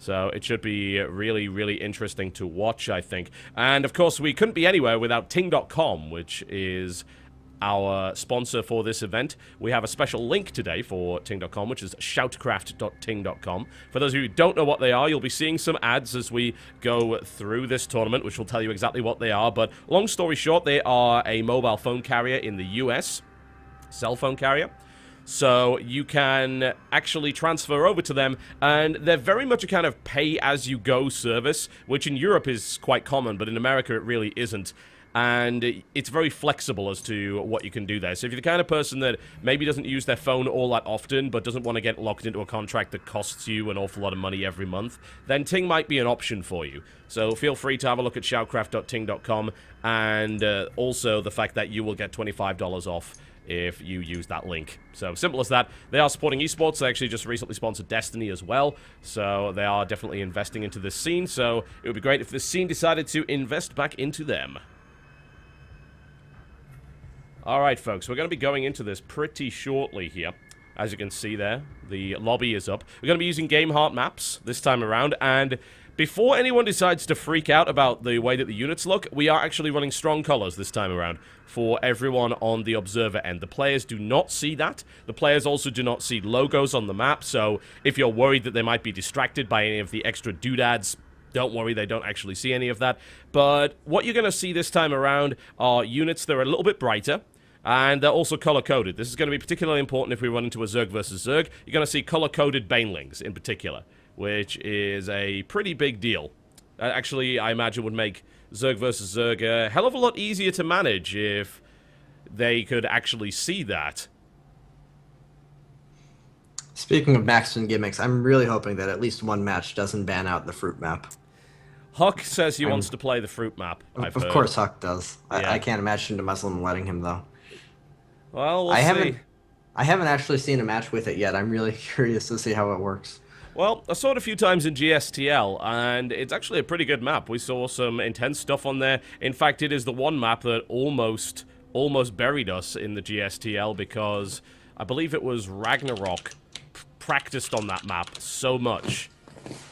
So it should be really, really interesting to watch, I think. And, of course, we couldn't be anywhere without Ting.com, which is our sponsor for this event. We have a special link today for Ting.com, which is SHOUTcraft.ting.com. For those of you who don't know what they are, you'll be seeing some ads as we go through this tournament, which will tell you exactly what they are. But long story short, they are a mobile phone carrier in the US, cell phone carrier. So you can actually transfer over to them, and they're very much a kind of pay-as-you-go service, which in Europe is quite common, but in America it really isn't. And it's very flexible as to what you can do there. So if you're the kind of person that maybe doesn't use their phone all that often, but doesn't want to get locked into a contract that costs you an awful lot of money every month, then Ting might be an option for you. So feel free to have a look at shoutcraft.ting.com, and also the fact that you will get $25 off if you use that link. So simple as that. They are supporting esports. They actually just recently sponsored Destiny as well. So they are definitely investing into this scene. So it would be great if this scene decided to invest back into them. Alright, folks, we're going to be going into this pretty shortly here. As you can see there, the lobby is up. We're going to be using Game Heart maps this time around, and before anyone decides to freak out about the way that the units look, we are actually running strong colors this time around for everyone on the observer end. The players do not see that. The players also do not see logos on the map, so if you're worried that they might be distracted by any of the extra doodads, don't worry, they don't actually see any of that. But what you're going to see this time around are units that are a little bit brighter, and they're also color-coded. This is going to be particularly important if we run into a Zerg versus Zerg. You're going to see color-coded Banelings in particular, which is a pretty big deal. That actually, I imagine, would make Zerg versus Zerg a hell of a lot easier to manage if they could actually see that. Speaking of max and gimmicks, I'm really hoping that at least one match doesn't ban out the fruit map. Huck says he wants to play the fruit map. Of course Huck does. Yeah. I can't imagine the Muslim letting him, though. Well, we'll see. I haven't actually seen a match with it yet. I'm really curious to see how it works. Well, I saw it a few times in GSTL, and it's actually a pretty good map. We saw some intense stuff on there. In fact, it is the one map that almost buried us in the GSTL, because I believe it was Ragnarok practiced on that map so much,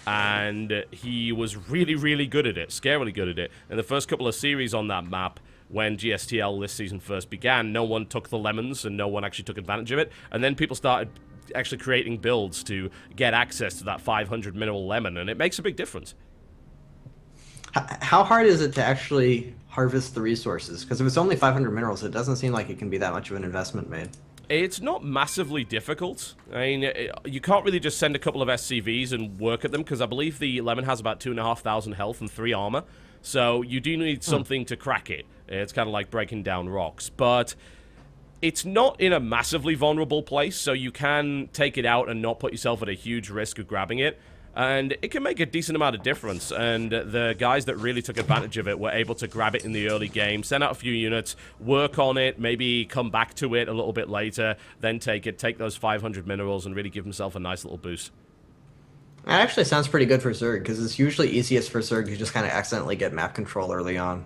and he was really, really good at it, scarily good at it. In the first couple of series on that map, when GSTL this season first began, no one took the lemons, and no one actually took advantage of it, and then people started actually creating builds to get access to that 500 mineral lemon, and it makes a big difference. How hard is it to actually harvest the resources? Because if it's only 500 minerals, it doesn't seem like it can be that much of an investment made. It's not massively difficult. I mean, you can't really just send a couple of SCVs and work at them, because I believe the lemon has about 2,500 health and 3 armor. So you do need something to crack it. It's kind of like breaking down rocks. But it's not in a massively vulnerable place, so you can take it out and not put yourself at a huge risk of grabbing it. And it can make a decent amount of difference, and the guys that really took advantage of it were able to grab it in the early game, send out a few units, work on it, maybe come back to it a little bit later, then take those 500 minerals, and really give himself a nice little boost. That actually sounds pretty good for Zerg, because it's usually easiest for Zerg to just kind of accidentally get map control early on.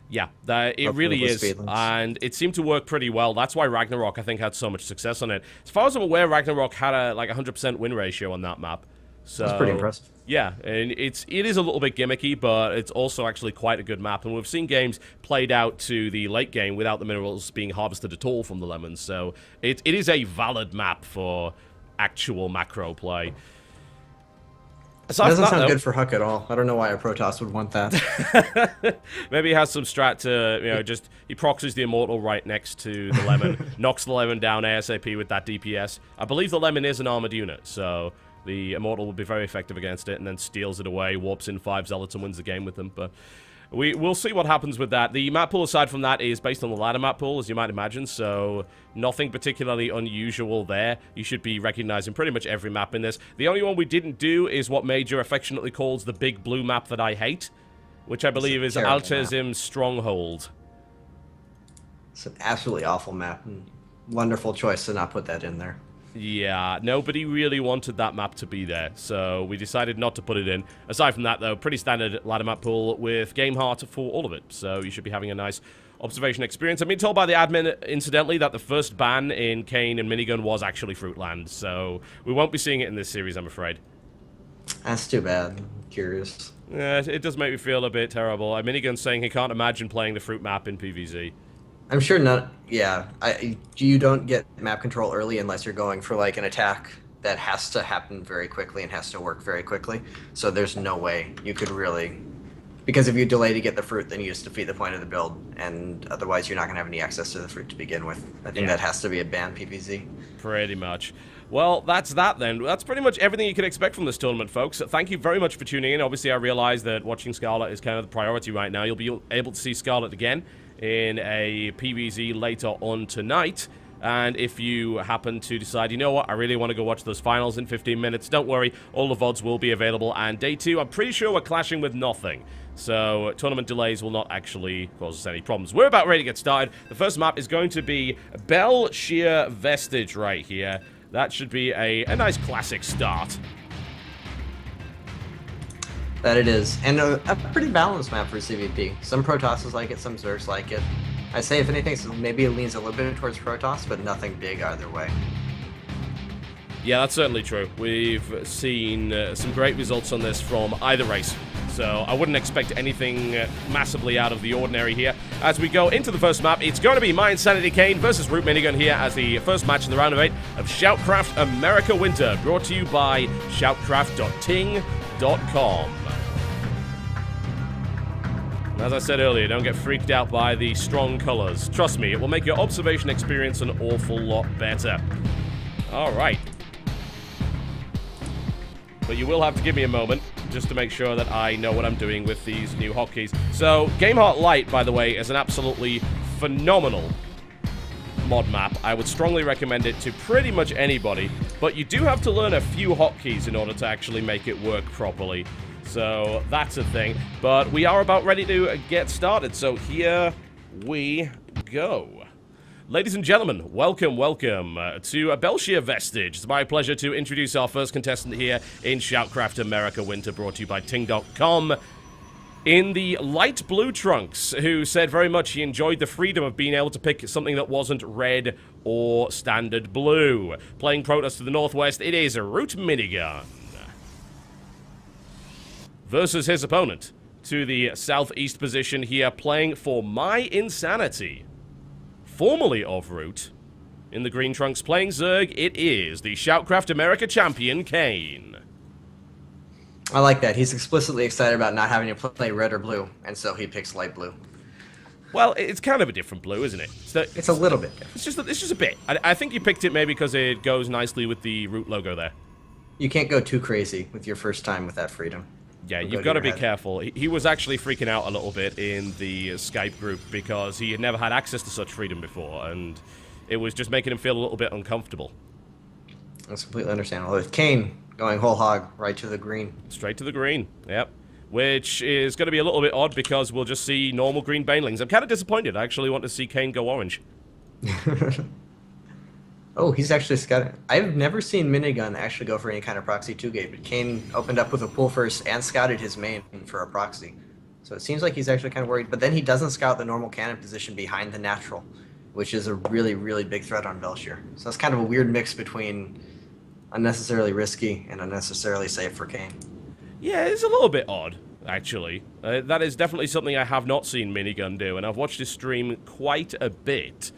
Yeah, it really is, and it seemed to work pretty well. That's why Ragnarok, I think, had so much success on it. As far as I'm aware, Ragnarok had a 100% win ratio on that map. So, that's pretty impressive. Yeah, and it is a little bit gimmicky, but it's also actually quite a good map. And we've seen games played out to the late game without the minerals being harvested at all from the lemons. So it is a valid map for actual macro play. It doesn't sound good for Huck at all. I don't know why a Protoss would want that. Maybe he has some strat to, just he proxies the Immortal right next to the lemon, knocks the lemon down ASAP with that DPS. I believe the lemon is an armored unit, so the Immortal will be very effective against it, and then steals it away, warps in 5 Zealots, and wins the game with them. But we'll see what happens with that. The map pool, aside from that, is based on the ladder map pool, as you might imagine, so nothing particularly unusual there. You should be recognizing pretty much every map in this. The only one we didn't do is what Major affectionately calls the big blue map that I hate, which I believe is Altezim's Stronghold. It's an absolutely awful map, and wonderful choice to not put that in there. Yeah, nobody really wanted that map to be there, so we decided not to put it in. Aside from that, though, pretty standard ladder map pool with Game Heart for all of it, so you should be having a nice observation experience. I've been told by the admin, incidentally, that the first ban in Kane and Minigun was actually Fruitland, so we won't be seeing it in this series, I'm afraid. That's too bad. I'm curious. Yeah, it does make me feel a bit terrible. Minigun's saying he can't imagine playing the fruit map in PvZ. I'm sure not. Yeah, you don't get map control early unless you're going for like an attack that has to happen very quickly and has to work very quickly. So there's no way you could really, because if you delay to get the fruit, then you just defeat the point of the build, and otherwise you're not going to have any access to the fruit to begin with. I think that has to be a ban PvZ. Pretty much. Well, that's that then. That's pretty much everything you can expect from this tournament, folks. Thank you very much for tuning in. Obviously, I realize that watching Scarlet is kind of the priority right now. You'll be able to see Scarlet again in a PvZ later on tonight. And if you happen to decide, you know what, I really want to go watch those finals in 15 minutes, don't worry, all the VODs will be available. And day 2, I'm pretty sure we're clashing with nothing. So tournament delays will not actually cause us any problems. We're about ready to get started. The first map is going to be Bell Shear Vestige right here. That should be a nice classic start. That it is. And a pretty balanced map for CVP. Some Protosses like it, some Zergs like it. I say, if anything, so maybe it leans a little bit towards Protoss, but nothing big either way. Yeah, that's certainly true. We've seen some great results on this from either race. So I wouldn't expect anything massively out of the ordinary here. As we go into the first map, it's going to be My Insanity Kane versus Root Minigun here as the first match in the round of 8 of SHOUTcraft America Winter, brought to you by shoutcraft.ting.com. As I said earlier, don't get freaked out by the strong colors. Trust me, it will make your observation experience an awful lot better. Alright. But you will have to give me a moment just to make sure that I know what I'm doing with these new hotkeys. So, Gameheart Lite, by the way, is an absolutely phenomenal mod map. I would strongly recommend it to pretty much anybody, but you do have to learn a few hotkeys in order to actually make it work properly. So, that's a thing. But we are about ready to get started, so here we go. Ladies and gentlemen, welcome to Bell Shear Vestige. It's my pleasure to introduce our first contestant here in SHOUTcraft America Winter, brought to you by Ting.com. In the light blue trunks, who said very much he enjoyed the freedom of being able to pick something that wasn't red or standard blue. Playing Protoss to the northwest, it is Root Minigun. Versus his opponent to the southeast position here, playing for My Insanity, formerly of Root. In the green trunks playing Zerg, it is the SHOUTcraft America champion, Kane. I like that. He's explicitly excited about not having to play red or blue, and so he picks light blue. Well, it's kind of a different blue, isn't it? It's a little bit different. It's just a bit. I think you picked it maybe because it goes nicely with the Root logo there. You can't go too crazy with your first time with that freedom. Yeah, you've got to be careful. He was actually freaking out a little bit in the Skype group because he had never had access to such freedom before, and it was just making him feel a little bit uncomfortable. That's completely understandable. With Kane going whole hog right to the green. Straight to the green, yep. Which is going to be a little bit odd because we'll just see normal green banelings. I'm kind of disappointed. I actually want to see Kane go orange. Oh, he's actually scouted. I've never seen Minigun actually go for any kind of proxy 2-gate, but Kane opened up with a pull first and scouted his main for a proxy. So it seems like he's actually kind of worried, but then he doesn't scout the normal cannon position behind the natural, which is a really, really big threat on Bell Shear. So that's kind of a weird mix between unnecessarily risky and unnecessarily safe for Kane. Yeah, it's a little bit odd, actually. That is definitely something I have not seen Minigun do, and I've watched his stream quite a bit.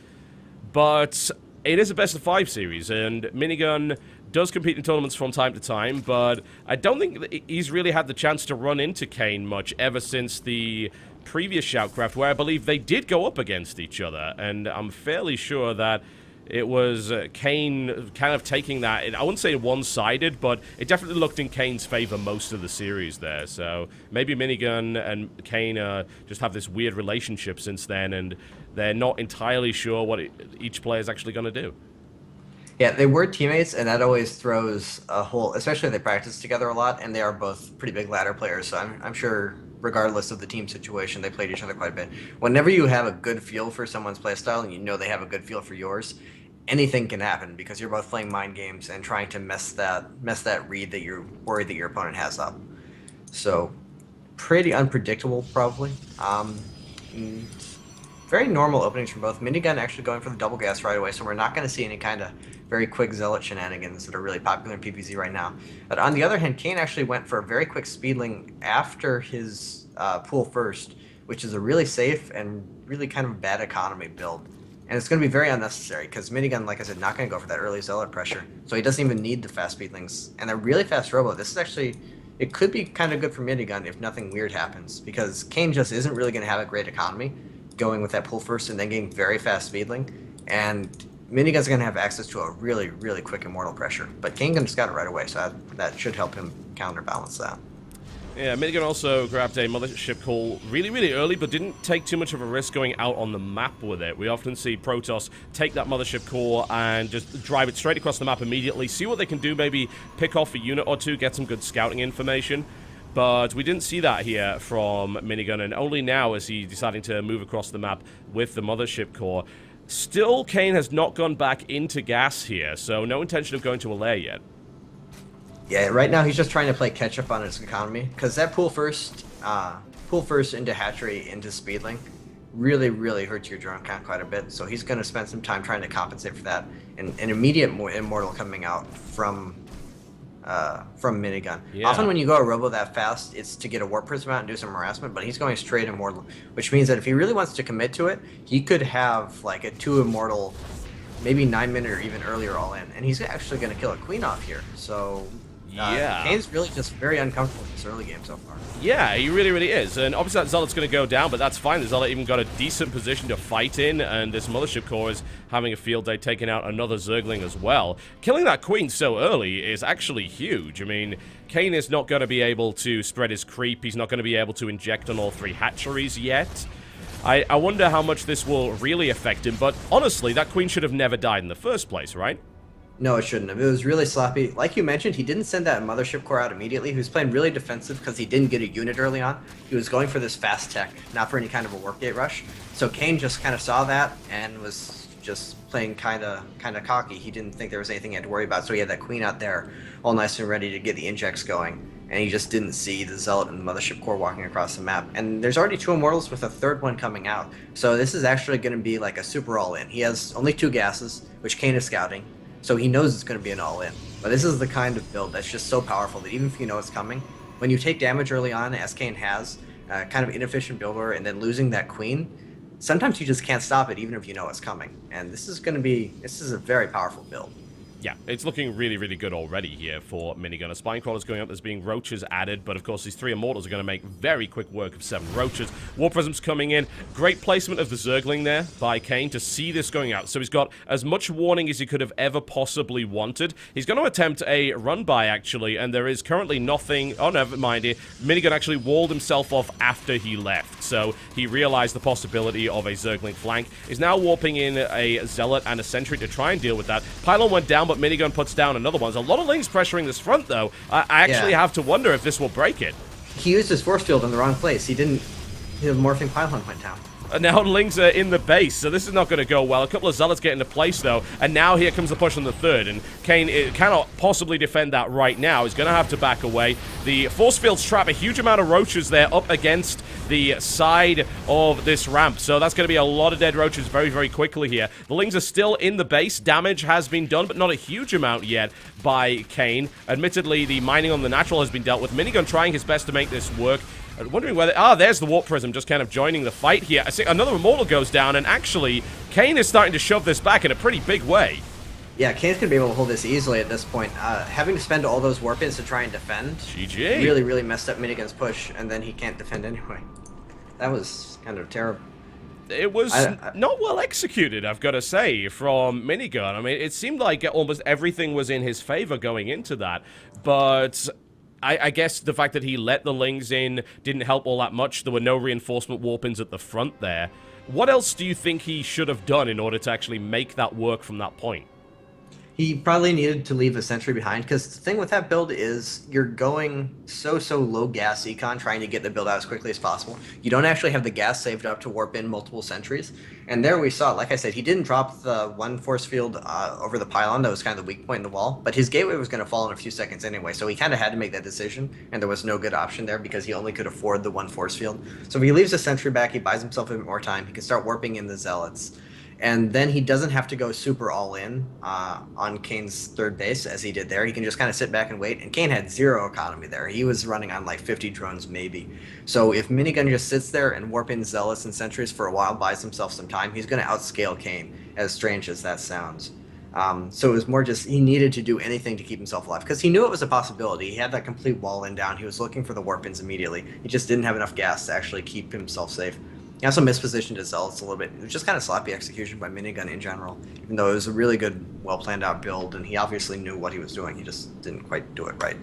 But it is a best-of-5 series, and Minigun does compete in tournaments from time to time, but I don't think that he's really had the chance to run into Kane much ever since the previous SHOUTcraft, where I believe they did go up against each other, and I'm fairly sure that it was Kane kind of taking that, I wouldn't say one-sided, but it definitely looked in Kane's favor most of the series there. So maybe Minigun and Kane just have this weird relationship since then, and they're not entirely sure what each player is actually going to do. Yeah, they were teammates, and that always throws a whole, especially if they practice together a lot, and they are both pretty big ladder players, so I'm sure regardless of the team situation, they played each other quite a bit. Whenever you have a good feel for someone's playstyle and you know they have a good feel for yours, anything can happen because you're both playing mind games and trying to mess that read that you're worried that your opponent has up. So pretty unpredictable, probably. Very normal openings from both. Minigun actually going for the double gas right away, so we're not going to see any kind of very quick zealot shenanigans that are really popular in PvZ right now. But on the other hand, Kane actually went for a very quick speedling after his pool first, which is a really safe and really kind of bad economy build. And it's going to be very unnecessary because Minigun, like I said, not going to go for that early zealot pressure. So he doesn't even need the fast speedlings. And a really fast robo. This is actually, it could be kind of good for Minigun if nothing weird happens. Because Kane just isn't really going to have a great economy going with that pull first and then getting very fast speedling. And Minigun's going to have access to a really, really quick immortal pressure. But Kane just got it right away, so that should help him counterbalance that. Yeah, Minigun also grabbed a mothership call really, really early, but didn't take too much of a risk going out on the map with it. We often see Protoss take that mothership core and just drive it straight across the map immediately, see what they can do, maybe pick off a unit or two, get some good scouting information. But we didn't see that here from Minigun, and only now is he deciding to move across the map with the mothership core. Still, Kane has not gone back into gas here, so no intention of going to a lair yet. Yeah, right now he's just trying to play catch up on his economy because that pull first into hatchery into speedling really, really hurts your drone count quite a bit. So he's going to spend some time trying to compensate for that. And an immediate immortal coming out from Minigun. Yeah. Often when you go a robo that fast, it's to get a warp prism out and do some harassment, but he's going straight immortal, which means that if he really wants to commit to it, he could have like a 2 immortal, maybe 9-minute or even earlier all in, and he's actually going to kill a queen off here. So yeah, Kane's really just very uncomfortable in this early game so far. Yeah, he really, really is. And obviously that Zealot's going to go down, but that's fine. The Zealot even got a decent position to fight in, and this mothership core is having a field day taking out another Zergling as well. Killing that queen so early is actually huge. I mean, Kane is not going to be able to spread his creep. He's not going to be able to inject on all 3 hatcheries yet. I wonder how much this will really affect him, but honestly, that queen should have never died in the first place, right? No, it shouldn't have. It was really sloppy. Like you mentioned, he didn't send that mothership core out immediately. He was playing really defensive because he didn't get a unit early on. He was going for this fast tech, not for any kind of a work gate rush. So Kane just kind of saw that and was just playing kind of cocky. He didn't think there was anything he had to worry about. So he had that queen out there all nice and ready to get the injects going. And he just didn't see the Zealot and the mothership core walking across the map. And there's already 2 immortals with a 3rd one coming out. So this is actually going to be like a super all-in. He has only 2 gases, which Kane is scouting. So he knows it's going to be an all-in. But this is the kind of build that's just so powerful that even if you know it's coming, when you take damage early on, as Kane has, kind of inefficient build order, and then losing that queen, sometimes you just can't stop it even if you know it's coming. And this is a very powerful build. Yeah, it's looking really, really good already here for Minigun. A Spine Crawler's going up, there's being Roaches added, but of course these 3 Immortals are going to make very quick work of 7 Roaches. War Prism's coming in. Great placement of the Zergling there by Kane to see this going out. So he's got as much warning as he could have ever possibly wanted. He's going to attempt a run-by, actually, and there is currently nothing... Oh, never mind here. Minigun actually walled himself off after he left, so he realized the possibility of a Zergling flank. Is now warping in a Zealot and a Sentry to try and deal with that. Pylon went down, but Minigun puts down another one. There's a lot of Lings pressuring this front, though. I actually have to wonder if this will break it. He used his force field in the wrong place. He didn't... The morphing pylon went down. And now Lings are in the base, so this is not going to go well. A couple of Zealots get into place, though, and now here comes the push on the 3rd, and Kane cannot possibly defend that right now. He's going to have to back away. The force fields trap a huge amount of Roaches there up against the side of this ramp, so that's going to be a lot of dead Roaches very, very quickly here. The Lings are still in the base. Damage has been done, but not a huge amount yet by Kane. Admittedly, the mining on the natural has been dealt with. Minigun trying his best to make this work. I'm wondering whether... Ah, there's the Warp Prism just kind of joining the fight here. I see another Immortal goes down, and actually, Kane is starting to shove this back in a pretty big way. Yeah, Kane's going to be able to hold this easily at this point. Having to spend all those warp ins to try and defend GG. really, really messed up Minigun's push, and then he can't defend anyway. That was kind of terrible. It was not well executed, I've got to say, from Minigun. I mean, it seemed like almost everything was in his favor going into that, but... I guess the fact that he let the Lings in didn't help all that much. There were no reinforcement warp-ins at the front there. What else do you think he should have done in order to actually make that work from that point? He probably needed to leave a sentry behind, because the thing with that build is you're going so low gas econ trying to get the build out as quickly as possible. You don't actually have the gas saved up to warp in multiple sentries. And there we saw, like I said, he didn't drop the one force field over the pylon. That was kind of the weak point in the wall. But his gateway was going to fall in a few seconds anyway, so he kind of had to make that decision, and there was no good option there because he only could afford the one force field. So if he leaves the sentry back, he buys himself a bit more time. He can start warping in the Zealots. And then he doesn't have to go super all in on Kane's third base as he did there. He can just kind of sit back and wait. And Kane had 0 economy there. He was running on like 50 drones maybe. So if Minigun just sits there and warp in Zealots and Sentries for a while, buys himself some time, he's going to outscale Kane, as strange as that sounds. So it was more just he needed to do anything to keep himself alive because he knew it was a possibility. He had that complete wall in down. He was looking for the warp-ins immediately. He just didn't have enough gas to actually keep himself safe. He also mispositioned his Zealots a little bit. It was just kind of sloppy execution by Minigun in general, even though it was a really good, well-planned-out build, and he obviously knew what he was doing. He just didn't quite do it right.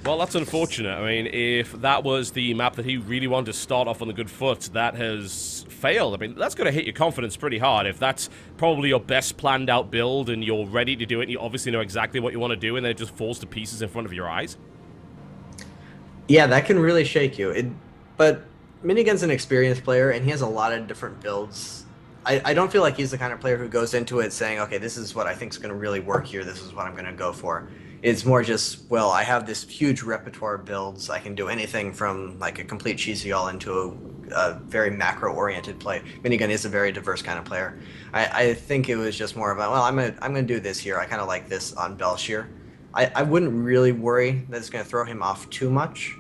Well, that's unfortunate. I mean, if that was the map that he really wanted to start off on the good foot, that has failed. I mean, that's going to hit your confidence pretty hard. If that's probably your best planned out build and you're ready to do it and you obviously know exactly what you want to do and then it just falls to pieces in front of your eyes. Yeah, that can really shake you. But Minigun's an experienced player and he has a lot of different builds. I don't feel like he's the kind of player who goes into it saying, okay, this is what I think is going to really work here. This is what I'm going to go for. It's more just, well, I have this huge repertoire of builds. I can do anything from like a complete cheesy all into a very macro-oriented play. Minigun is a very diverse kind of player. I think it was just more of a, well, I'm gonna do this here. I kind of like this on Belshir. I wouldn't really worry that it's going to throw him off too much.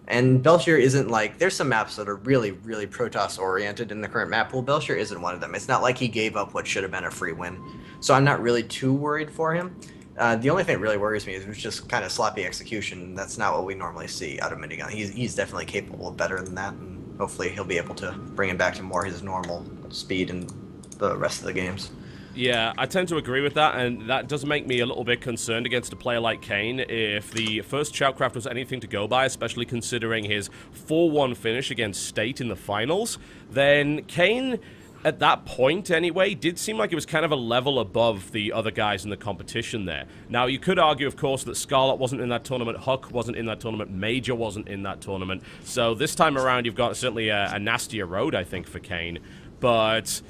And Belshir isn't like, there's some maps that are really, really Protoss-oriented in the current map pool. Belshir isn't one of them. It's not like he gave up what should have been a free win. So I'm not really too worried for him. The only thing that really worries me is it was just kind of sloppy execution. That's not what we normally see out of Minigun. He's definitely capable of better than that, and hopefully he'll be able to bring him back to more his normal speed in the rest of the games. Yeah, I tend to agree with that, and that does make me a little bit concerned against a player like Kane. If the first SHOUTcraft was anything to go by, especially considering his 4-1 finish against State in the finals, then Kane, at that point anyway, did seem like it was kind of a level above the other guys in the competition there. Now, you could argue, of course, that Scarlet wasn't in that tournament, Huck wasn't in that tournament, Major wasn't in that tournament, so this time around you've got certainly a nastier road, I think, for Kane. But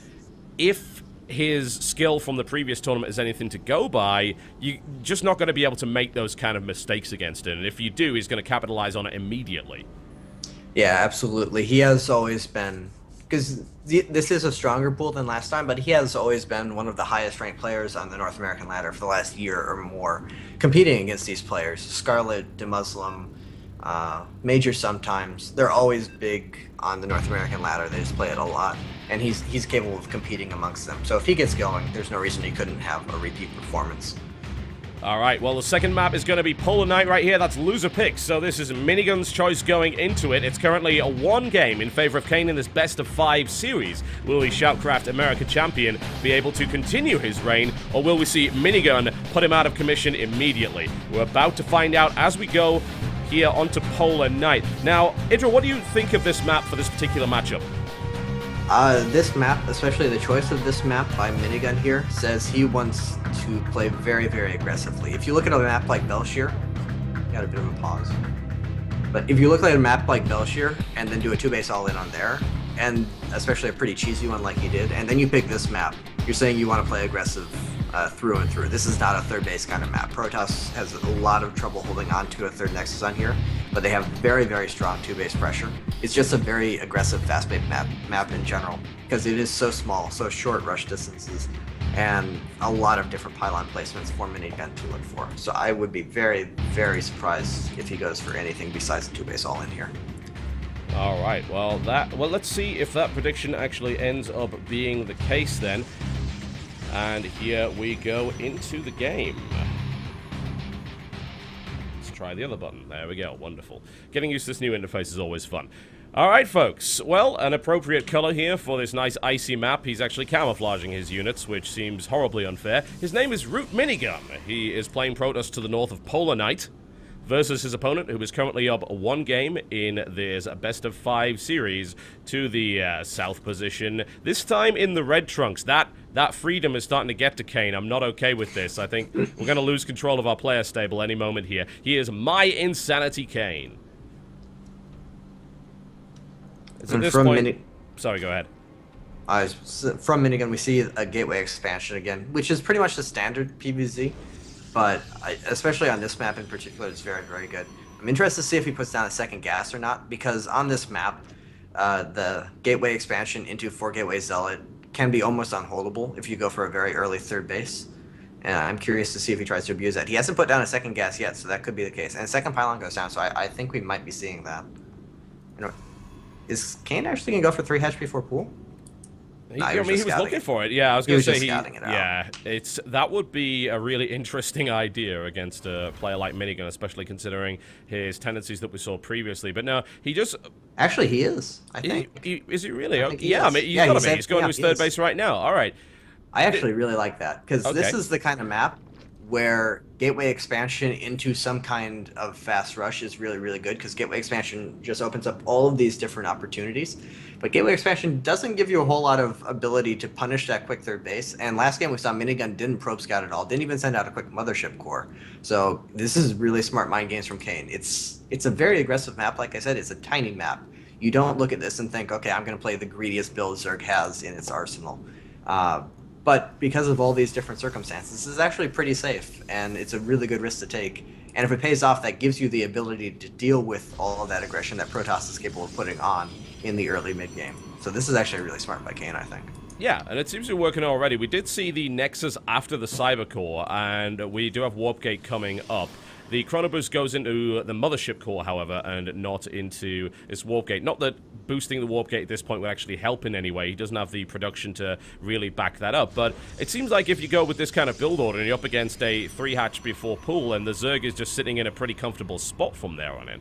if his skill from the previous tournament is anything to go by, you're just not going to be able to make those kind of mistakes against him. And if you do, he's going to capitalize on it immediately. Yeah, absolutely. He has always been, because this is a stronger pool than last time, but he has always been one of the highest ranked players on the North American ladder for the last year or more, competing against these players. Scarlet, DeMuslim, Major sometimes. They're always big on the North American ladder. They just play it a lot. And he's capable of competing amongst them. So if he gets going, there's no reason he couldn't have a repeat performance. Alright, well, the second map is going to be Polar Night right here. That's loser picks, so this is Minigun's choice going into it. It's currently a 1 game in favor of Kane in this best-of-5 series. Will the SHOUTcraft America champion be able to continue his reign, or will we see Minigun put him out of commission immediately? We're about to find out as we go here onto Polar Night. Now, Idra, what do you think of this map for this particular matchup? This map, especially the choice of this map by Minigun here, says he wants to play very, very aggressively. If you look at a map like Belshir, got a bit of a pause. But if you look at a map like Belshir and then do a 2-base all-in on there, and especially a pretty cheesy one like he did, and then you pick this map, you're saying you want to play aggressive through and through. This is not a third base kind of map. Protoss has a lot of trouble holding on to a third Nexus on here, but they have very, very strong 2-base pressure. It's just a very aggressive fast-base map in general, because it is so small, so short rush distances, and a lot of different pylon placements for Minigun to look for. So I would be very, very surprised if he goes for anything besides a 2-base all in here. All right, well, let's see if that prediction actually ends up being the case then. And here we go into the game. Let's try the other button. There we go. Wonderful. Getting used to this new interface is always fun. Alright, folks. Well, an appropriate color here for this nice icy map. He's actually camouflaging his units, which seems horribly unfair. His name is Root Minigun. He is playing Protoss to the north of Polar Night versus his opponent, who is currently up 1 game in this best-of-5 series to the south position. This time in the red trunks. That freedom is starting to get to Kane. I'm not okay with this. I think we're going to lose control of our player stable any moment here. He is my Insanity Kane. It's at this point... Sorry, go ahead. From Minigun, we see a gateway expansion again, which is pretty much the standard PvZ. But especially on this map in particular, it's very, very good. I'm interested to see if he puts down a second gas or not, because on this map, the gateway expansion into 4 Gateway Zealot can be almost unholdable if you go for a very early third base. And I'm curious to see if he tries to abuse that. He hasn't put down a second gas yet, so that could be the case. And second pylon goes down, so I think we might be seeing that. You know, is Kane actually going to go for 3 hatch before pool? I mean, he was looking for it. Yeah, I was going to say scouting it out. Yeah, that would be a really interesting idea against a player like Minigun, especially considering his tendencies that we saw previously. But no, he just actually he is. I think is he really? I Yeah, I mean, he's got to be. He's going to his third base right now. All right. I actually really like that because this is the kind of map where gateway expansion into some kind of fast rush is really, really good because gateway expansion just opens up all of these different opportunities. But gateway expansion doesn't give you a whole lot of ability to punish that quick third base. And last game we saw Minigun didn't probe scout at all, didn't even send out a quick mothership core. So this is really smart mind games from Kane. It's a very aggressive map. Like I said, it's a tiny map. You don't look at this and think, okay, I'm going to play the greediest build Zerg has in its arsenal. But because of all these different circumstances, this is actually pretty safe, and it's a really good risk to take. And if it pays off, that gives you the ability to deal with all of that aggression that Protoss is capable of putting on in the early mid-game. So this is actually really smart by Kane, I think. Yeah, and it seems to be working already. We did see the Nexus after the Cyber Core, and we do have Warp Gate coming up. The Chrono Boost goes into the Mothership Core, however, and not into this Warp Gate. Not that boosting the Warp Gate at this point would actually help in any way. He doesn't have the production to really back that up. But it seems like if you go with this kind of build order and you're up against a 3-hatch before pool, and the Zerg is just sitting in a pretty comfortable spot from there on in.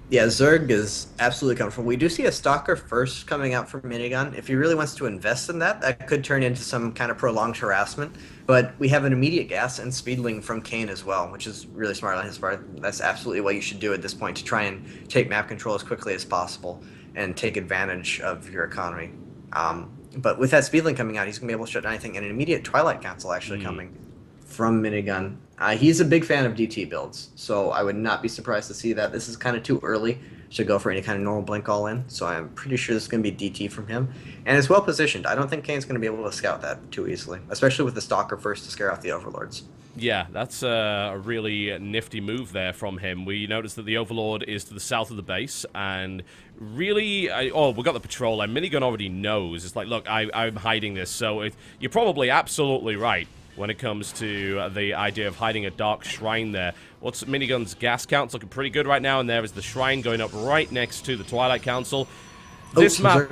Yeah, Zerg is absolutely comfortable. We do see a Stalker first coming out from Minigun. If he really wants to invest in that, that could turn into some kind of prolonged harassment. But we have an immediate gas and speedling from Kane as well, which is really smart on his part. That's absolutely what you should do at this point to try and take map control as quickly as possible and take advantage of your economy. But with that speedling coming out, he's going to be able to shut down anything. And an immediate Twilight Council actually coming from Minigun. He's a big fan of DT builds, so I would not be surprised to see that. This is kind of too early to go for any kind of normal blink all in, so I'm pretty sure this is going to be DT from him. And it's well positioned. I don't think Kane's going to be able to scout that too easily, especially with the Stalker first to scare off the Overlords. Yeah, that's a really nifty move there from him. We noticed that the Overlord is to the south of the base, and really, we got the patrol, and Minigun already knows. It's like, look, I'm hiding this, so you're probably absolutely right when it comes to the idea of hiding a dark shrine there. What's Minigun's gas count's looking pretty good right now, and there is the shrine going up right next to the Twilight Council. This map,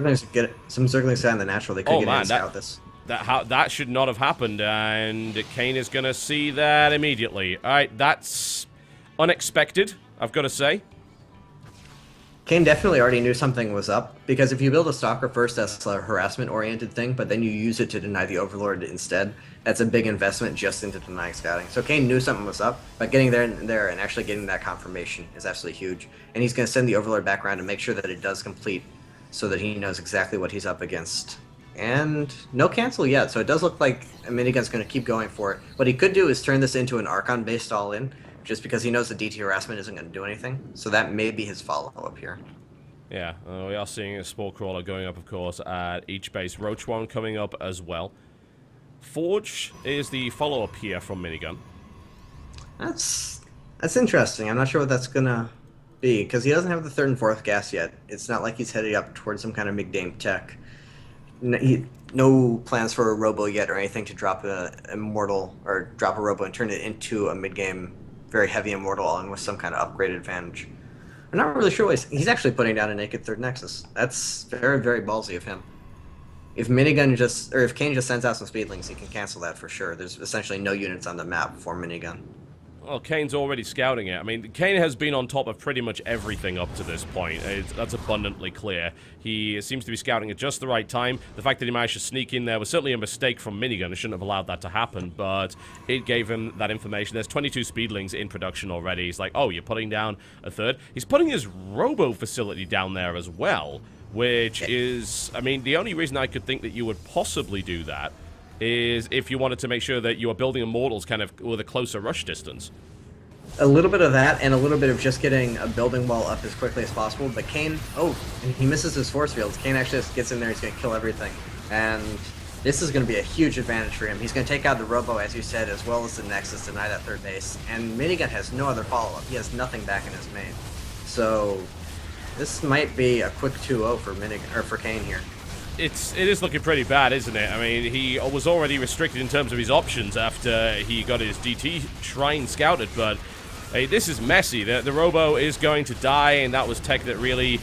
some Zerglings got in the natural. They could get in and scout this. That should not have happened, and Kane is going to see that immediately. All right, that's unexpected, I've got to say. Kane definitely already knew something was up, because if you build a Stalker first, that's a harassment-oriented thing, but then you use it to deny the Overlord instead. That's a big investment just into denying scouting. So Kane knew something was up, but getting there and actually getting that confirmation is absolutely huge. And he's going to send the Overlord back around to make sure that it does complete, so that he knows exactly what he's up against. And no cancel yet, so it does look like a Minigun's going to keep going for it. What he could do is turn this into an Archon-based all-in, just because he knows the DT harassment isn't going to do anything. So that may be his follow-up here. Yeah, we are seeing a Spore Crawler going up, of course, at each base. Roach one coming up as well. Forge is the follow-up here from Minigun. That's interesting. I'm not sure what that's going to be, because he doesn't have the 3rd and 4th gas yet. It's not like he's headed up towards some kind of mid-game tech. No plans for a Robo yet or anything to drop a Immortal, or drop a Robo and turn it into a mid-game very heavy Immortal all-in with some kind of upgraded advantage. I'm not really sure what he's actually putting down a naked 3rd Nexus. That's very, very ballsy of him. If if Kane just sends out some speedlings, he can cancel that for sure. There's essentially no units on the map for Minigun. Well, Kane's already scouting it. I mean, Kane has been on top of pretty much everything up to this point. That's abundantly clear. He seems to be scouting at just the right time. The fact that he managed to sneak in there was certainly a mistake from Minigun. It shouldn't have allowed that to happen, but it gave him that information. There's 22 speedlings in production already. He's like, oh, you're putting down a 3rd? He's putting his Robo facility down there as well, which is, I mean, the only reason I could think that you would possibly do that is if you wanted to make sure that you are building Immortals kind of with a closer rush distance. A little bit of that, and a little bit of just getting a building wall up as quickly as possible. But Kane, and he misses his force fields. Kane actually just gets in there, he's going to kill everything. And this is going to be a huge advantage for him. He's going to take out the Robo, as you said, as well as the Nexus, deny that 3rd base. And Minigun has no other follow-up. He has nothing back in his main. So this might be a quick 2-0 for Kane here. it is looking pretty bad, isn't it? I mean, he was already restricted in terms of his options after he got his DT Shrine scouted, but hey, this is messy. The Robo is going to die, and that was tech that really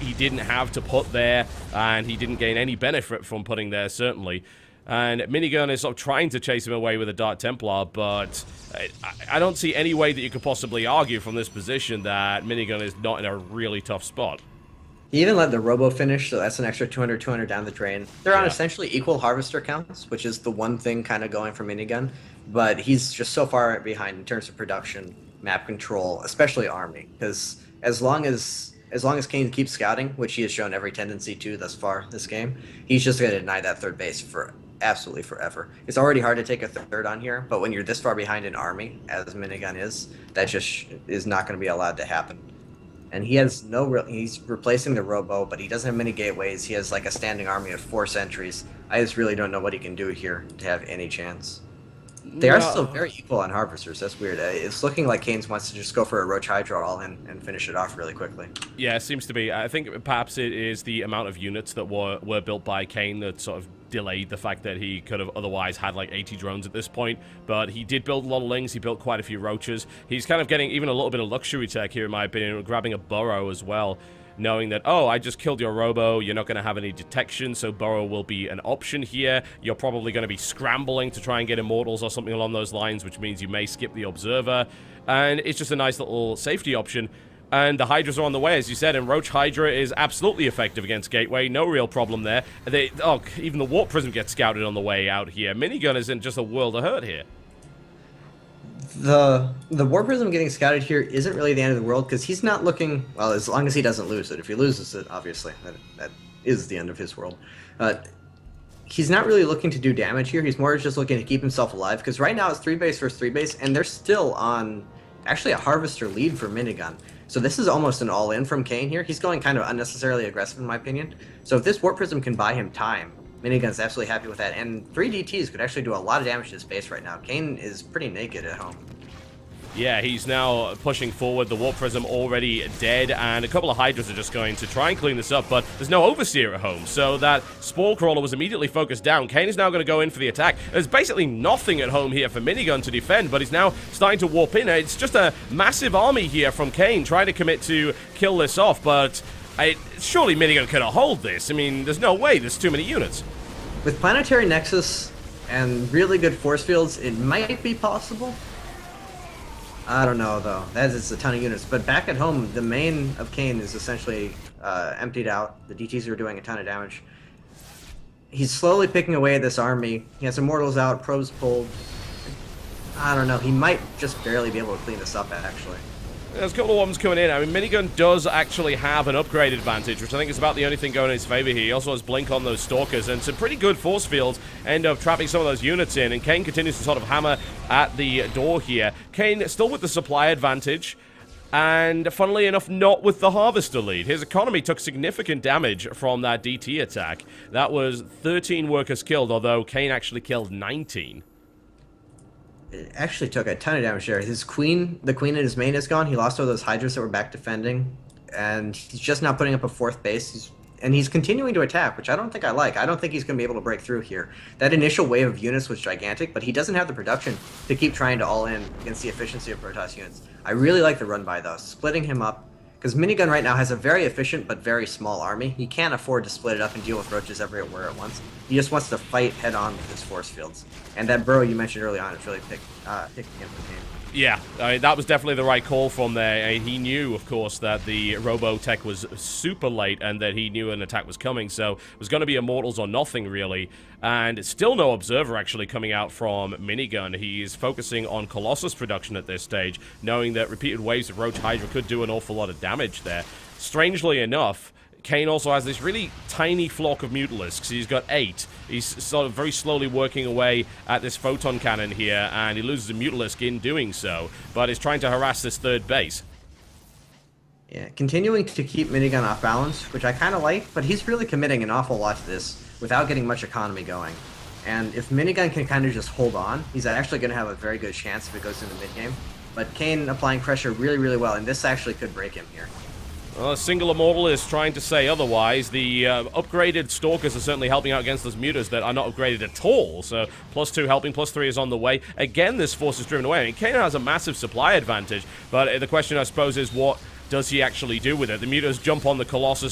he didn't have to put there, and he didn't gain any benefit from putting there, certainly. And Minigun is sort of trying to chase him away with a Dark Templar, but I don't see any way that you could possibly argue from this position that Minigun is not in a really tough spot. He even let the Robo finish, so that's an extra 200 down the drain. They're on essentially equal Harvester counts, which is the one thing kind of going for Minigun, but he's just so far behind in terms of production, map control, especially Army, because as long as Kane keeps scouting, which he has shown every tendency to thus far this game, he's just going to deny that third base for absolutely forever. It's already hard to take a third on here, but when you're this far behind in Army, as Minigun is, that just is not going to be allowed to happen. And he has he's replacing the Robo, but he doesn't have many gateways. He has like a standing army of 4 sentries. I just really don't know what he can do here to have any chance. They are still very equal on Harvesters. That's weird. It's looking like Keynes wants to just go for a Roach Hydra all in and finish it off really quickly. Yeah, it seems to be. I think perhaps it is the amount of units that were built by Kane that sort of delayed the fact that he could have otherwise had like 80 drones at this point. But he did build a lot of Lings. He built quite a few Roaches. He's kind of getting even a little bit of luxury tech here, in my opinion, grabbing a Burrow as well, knowing that, oh, I just killed your Robo, you're not going to have any detection, so Burrow will be an option here. You're probably going to be scrambling to try and get Immortals or something along those lines, which means you may skip the Observer. And it's just a nice little safety option. And the Hydras are on the way, as you said, and Roach Hydra is absolutely effective against Gateway. No real problem there. Even the Warp Prism gets scouted on the way out here. Minigun is in just a world of hurt here. The Warp Prism getting scouted here isn't really the end of the world, because he's not looking, well, as long as he doesn't lose it. If he loses it, obviously, that is the end of his world. He's not really looking to do damage here. He's more just looking to keep himself alive, because right now it's 3 base versus 3 base, and they're still on actually a Harvester lead for Minigun. So this is almost an all-in from Kane here. He's going kind of unnecessarily aggressive, in my opinion. So if this Warp Prism can buy him time, Minigun's absolutely happy with that. And 3 DTs could actually do a lot of damage to his base right now. Kane is pretty naked at home. Yeah, he's now pushing forward. The Warp Prism already dead, and a couple of Hydras are just going to try and clean this up, but there's no Overseer at home, so that Spore Crawler was immediately focused down. Kane is now going to go in for the attack. There's basically nothing at home here for Minigun to defend, but he's now starting to warp in. It's just a massive army here from Kane trying to commit to kill this off, but surely Minigun could hold this. I mean, there's no way. There's too many units. With Planetary Nexus and really good force fields, it might be possible. I don't know, though. That is a ton of units. But back at home, the main of Kane is essentially emptied out. The DTs are doing a ton of damage. He's slowly picking away at this army. He has Immortals out, Probes pulled. I don't know. He might just barely be able to clean this up, actually. There's a couple of ones coming in. I mean, Minigun does actually have an upgrade advantage, which I think is about the only thing going in his favor here. He also has Blink on those Stalkers, and some pretty good force fields end up trapping some of those units in, and Kane continues to sort of hammer at the door here. Kane still with the supply advantage, and funnily enough, not with the Harvester lead. His economy took significant damage from that DT attack. That was 13 workers killed, although Kane actually killed 19. It actually took a ton of damage there. The queen in his main is gone. He lost all those Hydras that were back defending, and he's just now putting up a 4th base. He's continuing to attack, which I don't think I like. I don't think he's going to be able to break through here. That initial wave of units was gigantic, but he doesn't have the production to keep trying to all in against the efficiency of Protoss units. I really like the run by, though, splitting him up, because Minigun right now has a very efficient but very small army. He can't afford to split it up and deal with Roaches everywhere at once. He just wants to fight head-on with his force fields. And that Burrow you mentioned early on is really picking him for the game. Yeah, I mean, that was definitely the right call from there. I mean, he knew, of course, that the Robo-Tech was super late and that he knew an attack was coming, so it was going to be Immortals or nothing, really. And still no Observer actually coming out from Minigun. He's focusing on Colossus production at this stage, knowing that repeated waves of Roach Hydra could do an awful lot of damage there. Strangely enough, Kane also has this really tiny flock of Mutalisks. He's got 8. He's sort of very slowly working away at this Photon Cannon here, and he loses a Mutalisk in doing so, but is trying to harass this 3rd base. Yeah, continuing to keep Minigun off balance, which I kind of like, but he's really committing an awful lot to this without getting much economy going. And if Minigun can kind of just hold on, he's actually going to have a very good chance if it goes in the mid-game. But Kane applying pressure really, really well, and this actually could break him here. Well, a single immortal is trying to say otherwise. The upgraded stalkers are certainly helping out against those mutas that are not upgraded at all. So +2 helping, +3 is on the way. Again, this force is driven away. I mean, Kanan has a massive supply advantage, but the question I suppose is what does he actually do with it? The mutas jump on the Colossus.